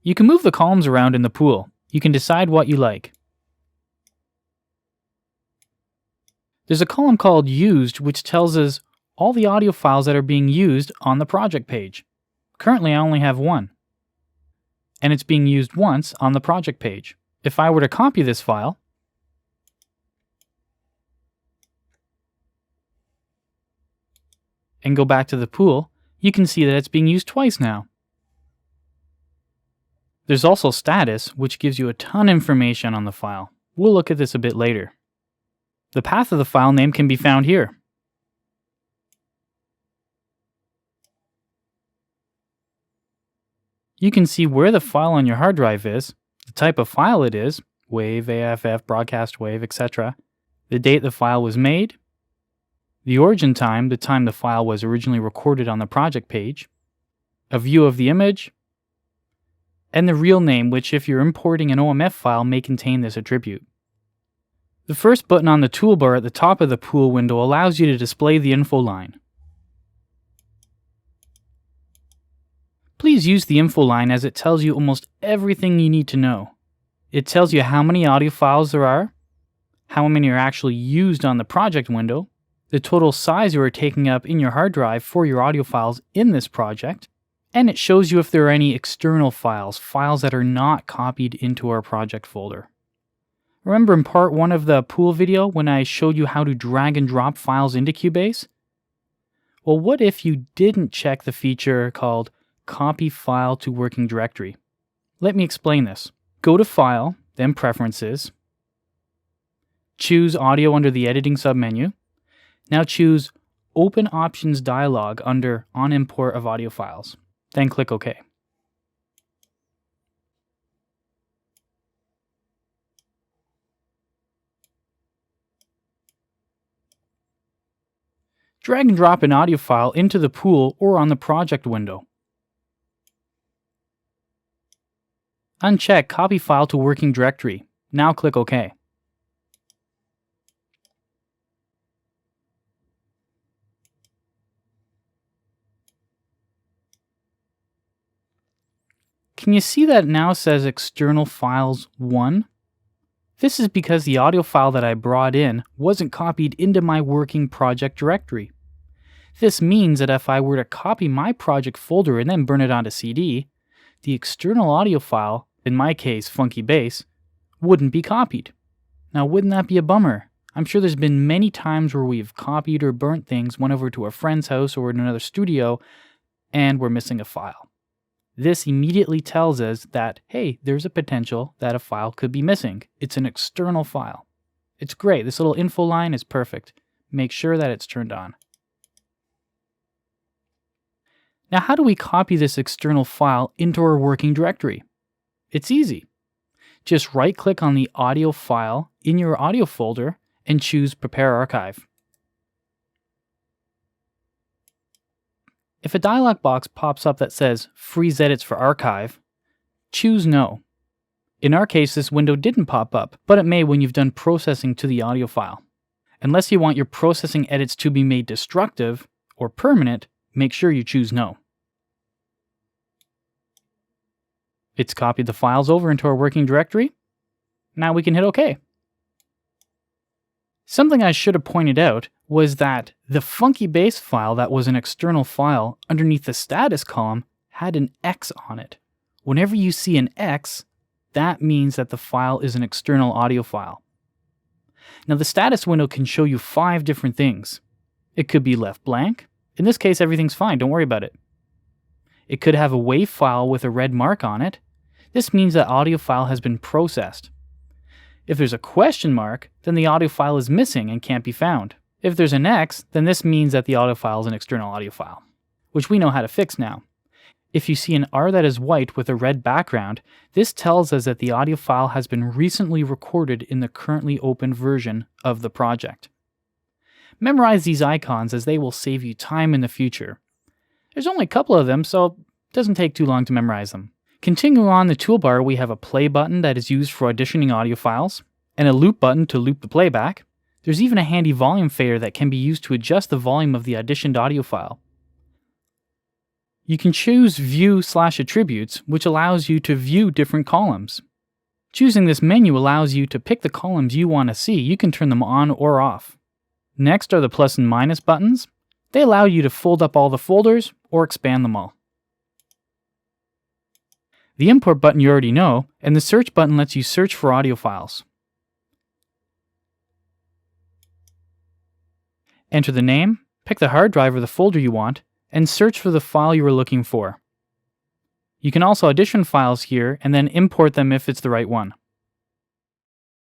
You can move the columns around in the pool. You can decide what you like. There's a column called Used, which tells us all the audio files that are being used on the project page. Currently, I only have one, and it's being used once on the project page. If I were to copy this file, and go back to the pool, you can see that it's being used twice now. There's also status, which gives you a ton of information on the file. We'll look at this a bit later. The path of the file name can be found here. You can see where the file on your hard drive is, the type of file it is, WAV, AFF, broadcast wave, etc., the date the file was made, the origin time, the time the file was originally recorded on the project page, a view of the image, and the real name, which if you're importing an OMF file may contain this attribute. The first button on the toolbar at the top of the pool window allows you to display the info line. Please use the info line as it tells you almost everything you need to know. It tells you how many audio files there are, how many are actually used on the project window, the total size you are taking up in your hard drive for your audio files in this project, and it shows you if there are any external files, files that are not copied into our project folder. Remember in part 1 of the pool video when I showed you how to drag and drop files into CUBASE? Well, what if you didn't check the feature called Copy File to Working Directory? Let me explain this. Go to File, then Preferences. Choose Audio under the Editing submenu. Now choose Open Options dialog under On Import of Audio Files. Then click OK. Drag and drop an audio file into the pool or on the project window. Uncheck Copy File to Working Directory. Now click OK. Can you see that it now says External Files 1? This is because the audio file that I brought in wasn't copied into my working project directory. This means that if I were to copy my project folder and then burn it onto CD, the external audio file, in my case Funky Bass, wouldn't be copied. Now wouldn't that be a bummer? I'm sure there's been many times where we've copied or burnt things, went over to a friend's house or in another studio, and we're missing a file. This immediately tells us that, hey, there's a potential that a file could be missing. It's an external file. It's great. This little info line is perfect. Make sure that it's turned on. Now, how do we copy this external file into our working directory? It's easy. Just right-click on the audio file in your audio folder and choose Prepare Archive. If a dialog box pops up that says Freeze Edits for Archive, choose No. In our case, this window didn't pop up, but it may when you've done processing to the audio file. Unless you want your processing edits to be made destructive or permanent, make sure you choose No. It's copied the files over into our working directory. Now we can hit OK. Something I should have pointed out was that the Funky Bass file that was an external file underneath the status column had an X on it. Whenever you see an X, that means that the file is an external audio file. Now the status window can show you 5 different things. It could be left blank. In this case, everything's fine, don't worry about it. It could have a WAV file with a red mark on it. This means that audio file has been processed. If there's a question mark, then the audio file is missing and can't be found. If there's an X, then this means that the audio file is an external audio file, which we know how to fix now. If you see an R that is white with a red background, this tells us that the audio file has been recently recorded in the currently open version of the project. Memorize these icons as they will save you time in the future. There's only a couple of them, so it doesn't take too long to memorize them. Continuing on the toolbar, we have a play button that is used for auditioning audio files, and a loop button to loop the playback. There's even a handy volume fader that can be used to adjust the volume of the auditioned audio file. You can choose View/Attributes, which allows you to view different columns. Choosing this menu allows you to pick the columns you want to see. You can turn them on or off. Next are the plus and minus buttons. They allow you to fold up all the folders or expand them all. The import button you already know, and the search button lets you search for audio files. Enter the name, pick the hard drive or the folder you want, and search for the file you were looking for. You can also audition files here and then import them if it's the right one.